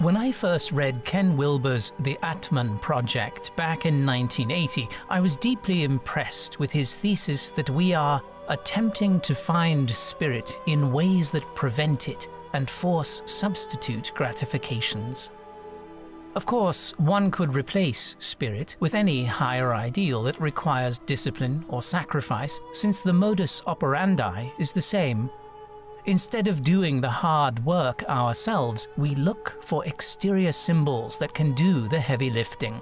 When I first read Ken Wilber's The Atman Project back in 1980, I was deeply impressed with his thesis that we are attempting to find spirit in ways that prevent it and force substitute gratifications. Of course, one could replace spirit with any higher ideal that requires discipline or sacrifice, since the modus operandi is the same. Instead of doing the hard work ourselves, we look for exterior symbols that can do the heavy lifting.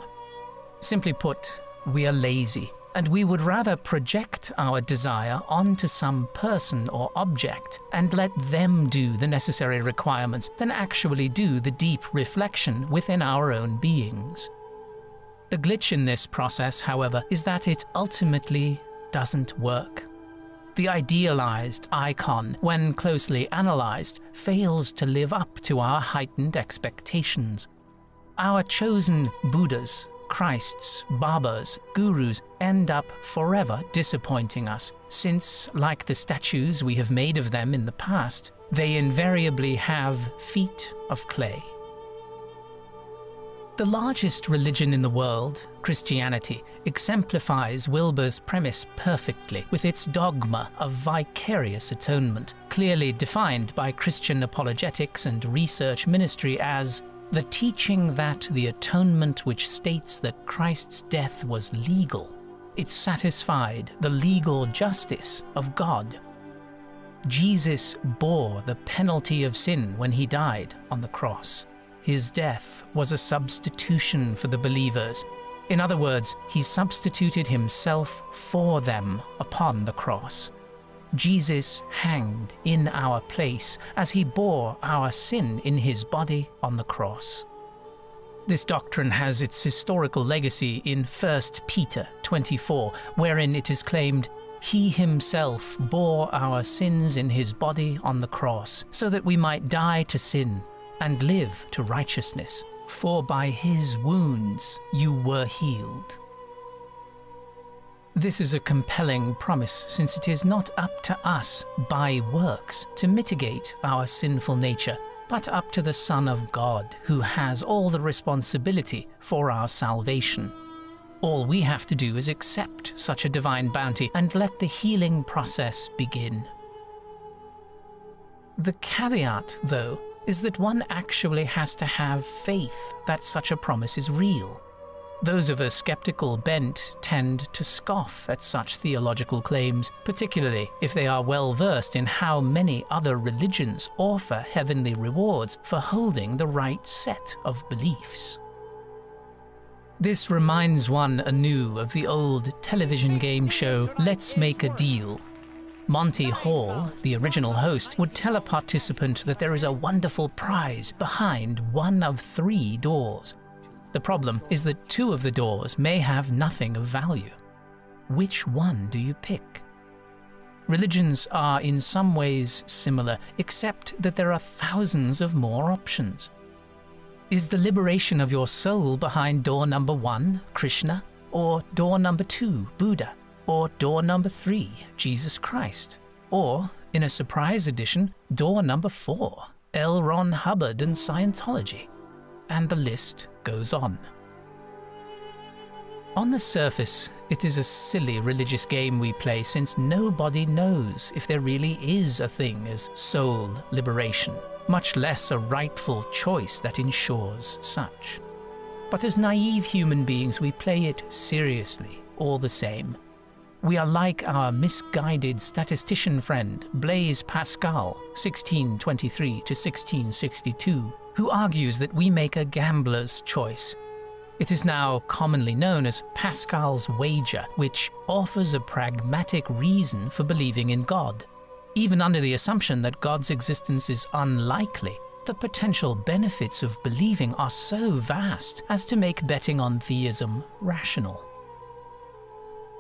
Simply put, we are lazy, and we would rather project our desire onto some person or object and let them do the necessary requirements than actually do the deep reflection within our own beings. The glitch in this process, however, is that it ultimately doesn't work. The idealized icon, when closely analyzed, fails to live up to our heightened expectations. Our chosen Buddhas, Christs, Babas, Gurus end up forever disappointing us, since, like the statues we have made of them in the past, they invariably have feet of clay. The largest religion in the world, Christianity, exemplifies Wilber's premise perfectly with its dogma of vicarious atonement, clearly defined by Christian apologetics and research ministry as the teaching that the atonement which states that Christ's death was legal, it satisfied the legal justice of God. Jesus bore the penalty of sin when he died on the cross. His death was a substitution for the believers. In other words, he substituted himself for them upon the cross. Jesus hanged in our place as he bore our sin in his body on the cross. This doctrine has its historical legacy in 1 Peter 24, wherein it is claimed, "He himself bore our sins in his body on the cross, so that we might die to sin and live to righteousness, for by his wounds you were healed." This is a compelling promise, since it is not up to us by works to mitigate our sinful nature, but up to the Son of God, who has all the responsibility for our salvation. All we have to do is accept such a divine bounty and let the healing process begin. The caveat, though, is that one actually has to have faith that such a promise is real. Those of a skeptical bent tend to scoff at such theological claims, particularly if they are well versed in how many other religions offer heavenly rewards for holding the right set of beliefs. This reminds one anew of the old television game show Let's Make a Deal. Monty Hall, the original host, would tell a participant that there is a wonderful prize behind one of 3 doors. The problem is that 2 of the doors may have nothing of value. Which one do you pick? Religions are in some ways similar, except that there are thousands of more options. Is the liberation of your soul behind door number 1, Krishna, or door number 2, Buddha? Or door number 3, Jesus Christ? Or, in a surprise edition, door number 4, L. Ron Hubbard and Scientology? And the list goes on. On the surface, it is a silly religious game we play, since nobody knows if there really is a thing as soul liberation, much less a rightful choice that ensures such. But as naive human beings, we play it seriously, all the same. We are like our misguided statistician friend, Blaise Pascal, 1623 to 1662, who argues that we make a gambler's choice. It is now commonly known as Pascal's wager, which offers a pragmatic reason for believing in God. Even under the assumption that God's existence is unlikely, the potential benefits of believing are so vast as to make betting on theism rational.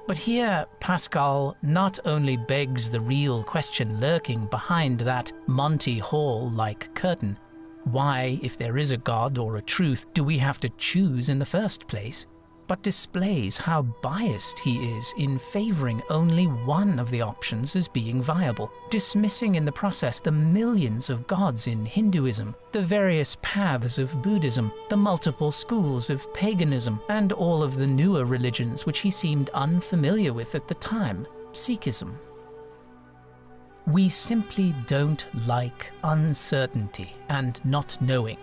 But here, Pascal not only begs the real question lurking behind that Monty Hall-like curtain, why, if there is a God or a truth, do we have to choose in the first place? but displays how biased he is in favoring only one of the options as being viable, dismissing in the process the millions of gods in Hinduism, the various paths of Buddhism, the multiple schools of paganism, and all of the newer religions which he seemed unfamiliar with at the time, Sikhism. We simply don't like uncertainty and not knowing.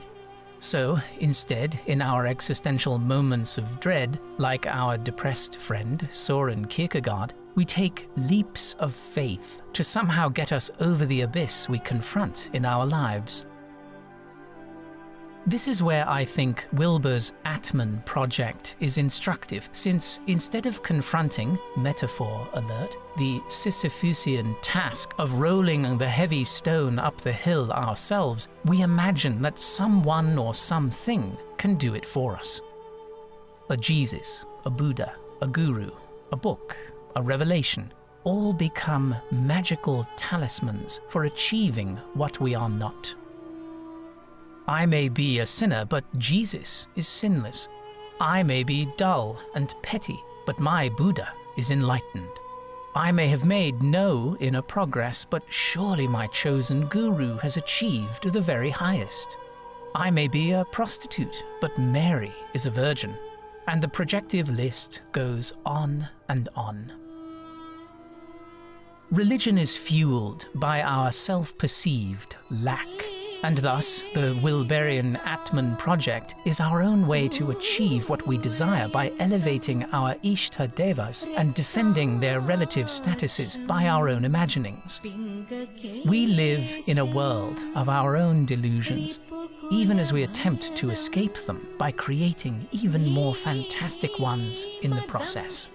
So, instead, in our existential moments of dread, like our depressed friend Soren Kierkegaard, we take leaps of faith to somehow get us over the abyss we confront in our lives. This is where I think Wilber's Atman project is instructive, since instead of confronting, metaphor alert, the Sisyphusian task of rolling the heavy stone up the hill ourselves, we imagine that someone or something can do it for us. A Jesus, a Buddha, a guru, a book, a revelation, all become magical talismans for achieving what we are not. I may be a sinner, but Jesus is sinless. I may be dull and petty, but my Buddha is enlightened. I may have made no inner progress, but surely my chosen guru has achieved the very highest. I may be a prostitute, but Mary is a virgin. And the projective list goes on and on. Religion is fueled by our self-perceived lack. And thus, the Wilberian Atman project is our own way to achieve what we desire by elevating our Ishta Devas and defending their relative statuses by our own imaginings. We live in a world of our own delusions, even as we attempt to escape them by creating even more fantastic ones in the process.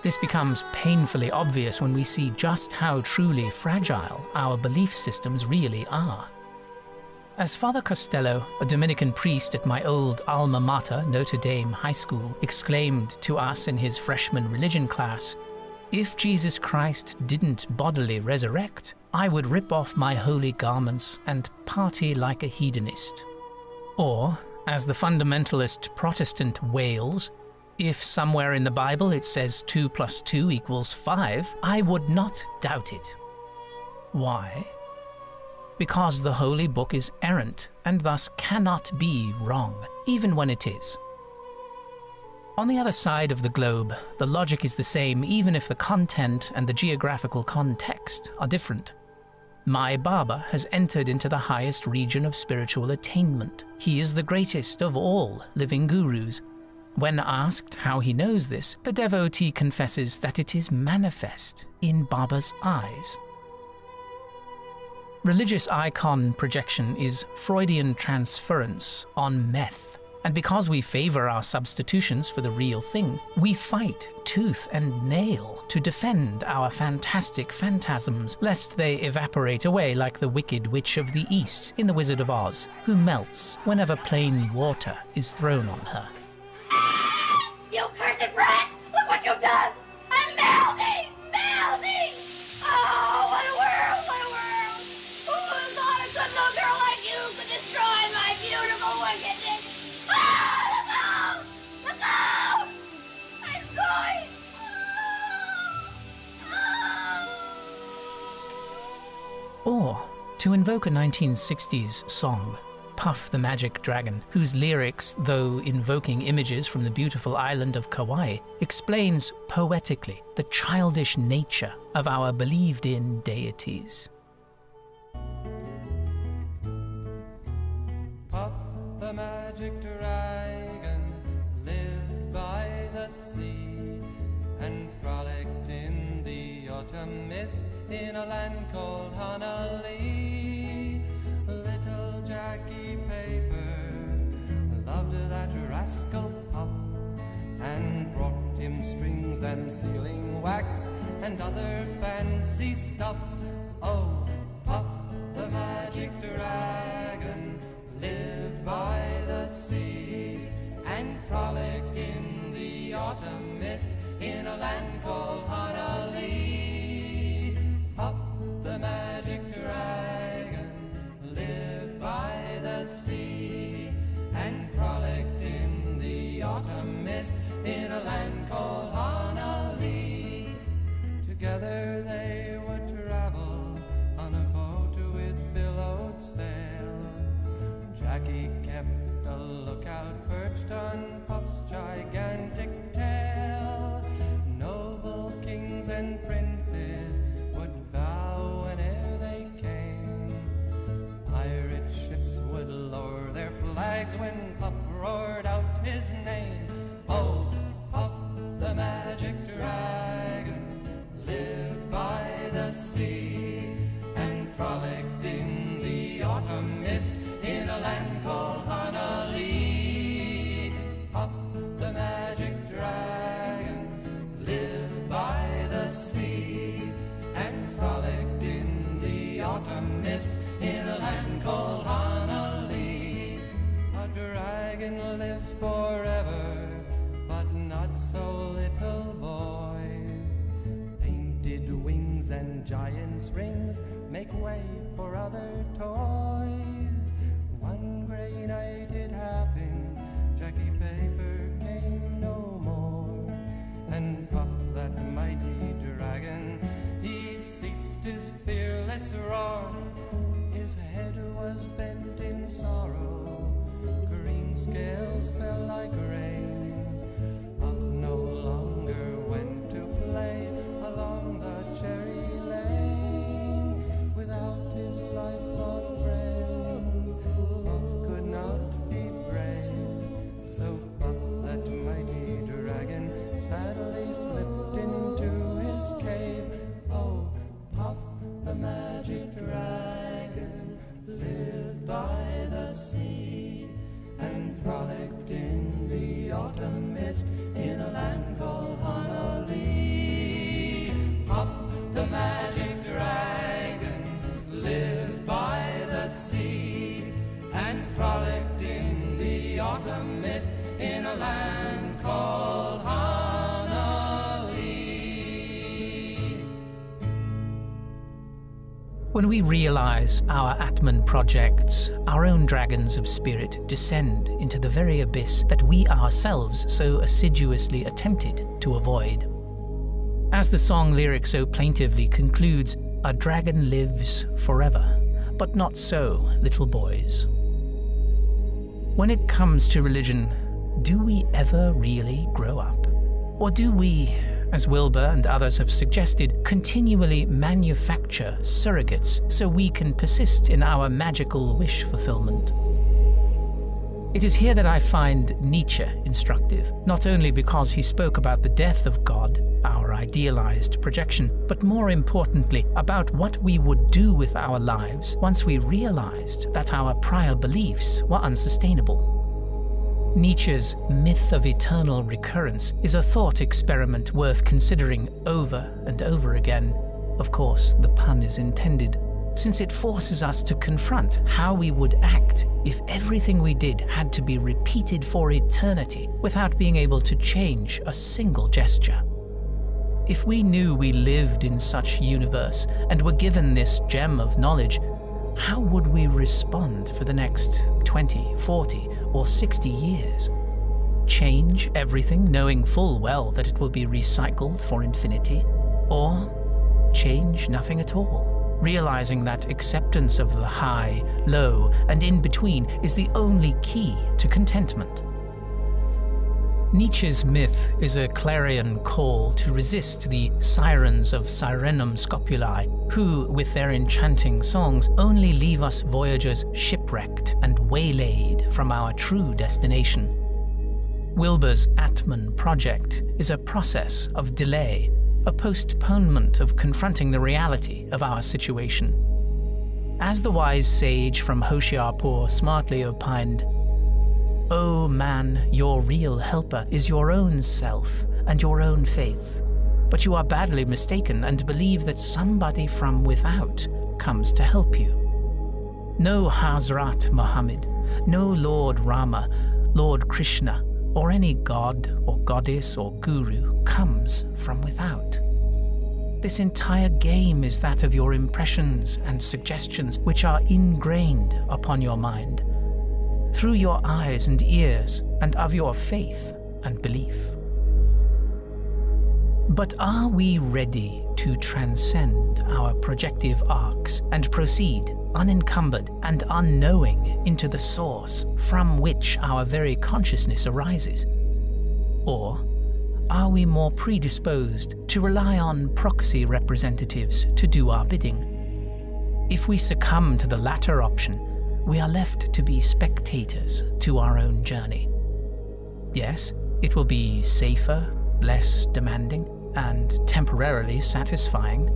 This becomes painfully obvious when we see just how truly fragile our belief systems really are. As Father Costello, a Dominican priest at my old alma mater, Notre Dame High School, exclaimed to us in his freshman religion class, "If Jesus Christ didn't bodily resurrect, I would rip off my holy garments and party like a hedonist." Or, as the fundamentalist Protestant wails, "If somewhere in the Bible it says 2 + 2 = 5, I would not doubt it." Why? Because the Holy Book is errant and thus cannot be wrong, even when it is. On the other side of the globe, the logic is the same even if the content and the geographical context are different. My Baba has entered into the highest region of spiritual attainment. He is the greatest of all living gurus. When asked how he knows this, the devotee confesses that it is manifest in Baba's eyes. Religious icon projection is Freudian transference on meth, and because we favor our substitutions for the real thing, we fight tooth and nail to defend our fantastic phantasms, lest they evaporate away like the Wicked Witch of the East in The Wizard of Oz, who melts whenever plain water is thrown on her. You cursed brat! Look what you've done! I'm melting! Melting! Oh, what a world! What a world! Who would have thought a good little girl like you could destroy my beautiful wickedness? Ah, look out! Look out! I'm going! Or, to invoke a 1960s song, Puff the Magic Dragon, whose lyrics, though invoking images from the beautiful island of Kauai, explains poetically the childish nature of our believed-in deities. Puff the magic dragon lived by the sea and frolicked in the autumn mist in a land called Honolulu. Little Jackie Paper loved that rascal Puff and brought him strings and sealing wax and other fancy stuff. Oh, Puff the magic dragon lived by the sea and frolicked in the autumn mist in a land called Honolulu. Puff the magic dragon lived by the sea and frolicked in the autumn mist perched on Puff's gigantic tail. Noble kings and princes would bow whene'er they came. Pirate ships would lower their flags when Puff roared out his name. Oh, Puff, the magic dragon, lived by the sea and frolicked in the autumn mist in a land called Honolulu. Puff, the magic dragon, lived by the sea and frolicked in the autumn mist in a land called Honolulu. A dragon lives forever, but not so little boys. Painted wings and giant's rings make way for other toys. One gray night it happened, Jackie Paper came no more. And Puff, that mighty dragon, he ceased his fearless roar. His head was bent in sorrow, green scales fell like rain. Puff no longer went to play along the cherry lane. Without his lifelong friend, Puff could not be brave. So Puff, that mighty dragon, sadly slipped into his cave. Oh, Puff, the magic dragon, lived by the sea and frolicked in the autumn mist in a land called Honolulu. Puff, the magic dragon, lived by the sea and frolicked in the autumn mist in a land called Honolulu. When we realize our Atman projects, our own dragons of spirit descend into the very abyss that we ourselves so assiduously attempted to avoid. As the song lyric so plaintively concludes, a dragon lives forever, but not so, little boys. When it comes to religion, do we ever really grow up? Or do we, as Wilber and others have suggested, continually manufacture surrogates so we can persist in our magical wish fulfillment? It is here that I find Nietzsche instructive, not only because he spoke about the death of God, our idealized projection, but more importantly about what we would do with our lives once we realized that our prior beliefs were unsustainable. Nietzsche's myth of eternal recurrence is a thought experiment worth considering over and over again. Of course, the pun is intended, since it forces us to confront how we would act if everything we did had to be repeated for eternity without being able to change a single gesture. If we knew we lived in such universe and were given this gem of knowledge, how would we respond for the next 20, 40, or 60 years? Change everything knowing full well that it will be recycled for infinity? Or change nothing at all, realizing that acceptance of the high, low, and in between is the only key to contentment? Nietzsche's myth is a clarion call to resist the sirens of Sirenum Scopuli, who, with their enchanting songs, only leave us voyagers shipwrecked and waylaid from our true destination. Wilber's Atman project is a process of delay, a postponement of confronting the reality of our situation. As the wise sage from Hoshiarpur smartly opined, "O man, your real helper is your own self and your own faith. But you are badly mistaken and believe that somebody from without comes to help you. No Hazrat Muhammad, no Lord Rama, Lord Krishna, or any god or goddess or guru comes from without. This entire game is that of your impressions and suggestions which are ingrained upon your mind, through your eyes and ears, and of your faith and belief." But are we ready to transcend our projective arcs and proceed unencumbered and unknowing into the source from which our very consciousness arises? Or are we more predisposed to rely on proxy representatives to do our bidding? If we succumb to the latter option, we are left to be spectators to our own journey. Yes, it will be safer, less demanding, and temporarily satisfying,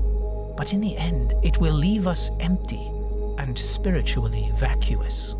but in the end, it will leave us empty and spiritually vacuous.